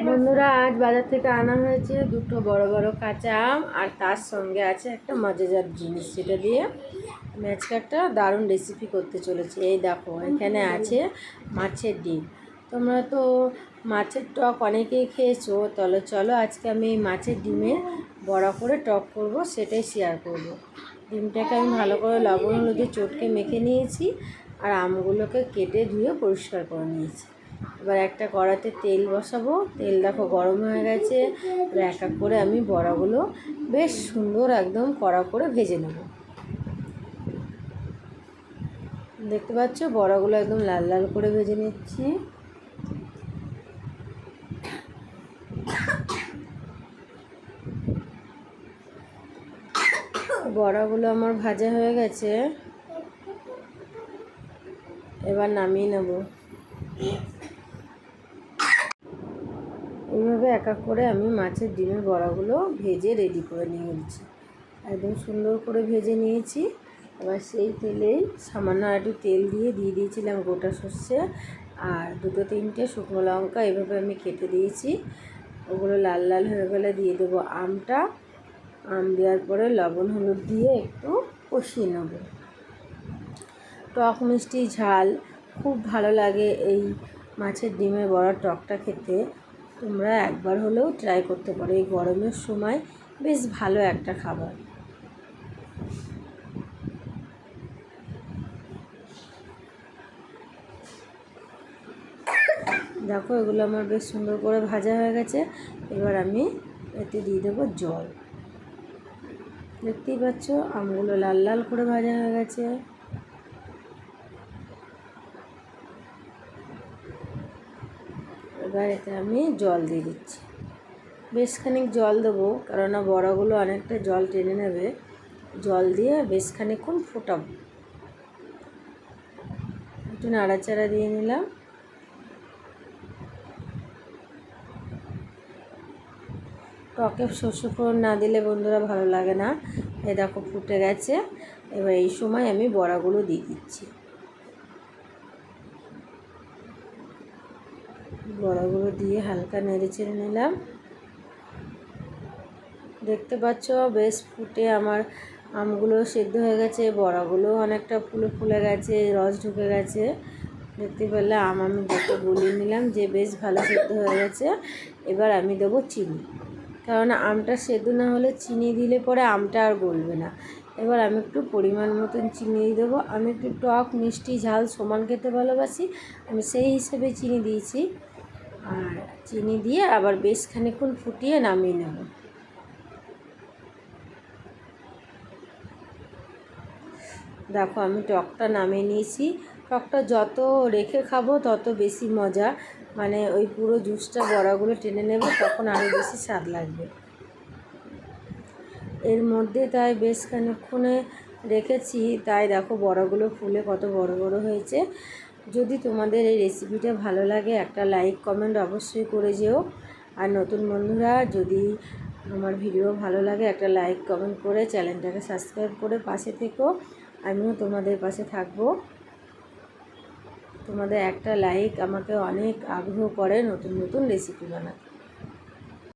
বন্ধুরা, আজ বাজার থেকে আনা হয়েছে দুটো বড় বড় কাঁচা আম, আর তার সঙ্গে আছে একটা মজাদার জিনিস, যেটা দিয়ে আমি আজকে একটা দারুণ রেসিপি করতে চলেছি। এই দেখো, এখানে আছে মাছের ডিম। তোমরা তো মাছের টক অনেকেই খেয়েছো, তাহলে চলো আজকে আমি এই মাছের ডিমের বড়া করে টক করব, সেটাই শেয়ার করব। ডিমটাকে আমি ভালো করে লবণ হলুদে চটকে মেখে নিয়েছি, আর আমগুলোকে কেটে ধুয়ে পরিষ্কার করে নিয়েছি। এবার একটা কড়াতে তেল বসাবো। তেল দেখো গরম হয়ে গেছে। এবার এক এক করে আমি বড়াগুলো বেশ সুন্দর একদম কড়া করে ভেজে নেব। দেখতে পাচ্ছ, বড়াগুলো একদম লাল লাল করে ভেজে নিচ্ছি। বড়াগুলো আমার ভাজা হয়ে গেছে, এবার নামিয়ে নেব। এইভাবে এক এক করে আমি মাছের ডিমের বড়াগুলো ভেজে রেডি করে নিয়ে নিচ্ছি। একদম সুন্দর করে ভেজে নিয়েছি। এবার সেই তেলেই সামান্য একটু তেল দিয়ে দিয়েছিলাম গোটা সর্ষে আর দুটো তিনটে শুকনো লঙ্কা, এভাবে আমি কেটে দিয়েছি। ওগুলো লাল লাল হয়ে গেলে দিয়ে দেবো আমটা। আম দেওয়ার পরে লবণ হলুদ দিয়ে একটু কষিয়ে নেব। টক মিষ্টি ঝাল খুব ভালো লাগে এই মাছের ডিমের বড়া টকটা খেতে। তোমরা একবার হলেও ট্রাই করতে পারো, এই গরমের সময় বেশ ভালো একটা খাবার। দেখো, এগুলো আমার বেশ সুন্দর করে ভাজা হয়ে গেছে। এবার আমি এতে দিয়ে দেবো জল। দেখতেই পাচ্ছ, আমগুলো লাল লাল করে ভাজা হয়ে গেছে। এবার এতে আমি জল দিয়ে দিচ্ছি। বেশ খানিক জল দেবো, কেননা বড়াগুলো অনেকটা জল টেনে নেবে। জল দিয়ে বেশ খানিকক্ষণ ফোটাবো। একটু নাড়াচাড়া দিয়ে নিলাম। টকে সর্ষে ফোড়ন না দিলে বন্ধুরা ভালো লাগে না। এ দেখো ফুটে গেছে। এবার এই সময় আমি বড়াগুলো দিয়ে দিচ্ছি। বড়াগুলো দিয়ে হালকা নেড়ে চেড়ে নিলাম। দেখতে পাচ্ছ, বেশ ফুটে আমার আমগুলো সেদ্ধ হয়ে গেছে, বড়াগুলো অনেকটা ফুলে গেছে, রস ঢুকে গেছে। দেখতে পেলে আমি দুটো গুলিয়ে নিলাম, যে বেশ ভালো সেদ্ধ হয়ে গেছে। এবার আমি দেবো চিনি, কারণ আমটা সেদ্ধ না হলে চিনি দিলে পরে আমটা আর গলবে না। এবার আমি একটু পরিমাণ মতন চিনি দিয়ে দেবো। আমি একটু টক মিষ্টি ঝাল সমান খেতে ভালোবাসি, আমি সেই হিসেবে চিনি দিয়েছি। আর চিনি দিয়ে আবার বেশ খানিকক্ষণ ফুটিয়ে নামিয়ে নেব। দেখো, আমি টকটা নামিয়ে নিয়েছি। টকটা যত রেখে খাবো তত বেশি মজা, মানে ওই পুরো জুসটা বড়াগুলো টেনে নেবে, তখন আরও বেশি স্বাদ লাগবে। এর মধ্যে তাই বেশ খানিকক্ষণে রেখেছি, তাই দেখো বড়াগুলো ফুলে কত বড় বড় হয়েছে। যদি তোমাদের এই রেসিপিটা ভালো লাগে, একটা লাইক কমেন্ট অবশ্যই করে যেও। আর নতুন বন্ধুরা, যদি আমার ভিডিও ভালো লাগে, একটা লাইক কমেন্ট করে চ্যানেলটাকে সাবস্ক্রাইব করে পাশে থেকো। আমিও তোমাদের পাশে থাকবো। তোমাদের একটা লাইক আমাকে অনেক আগ্রহ করে নতুন নতুন রেসিপি বানাতে।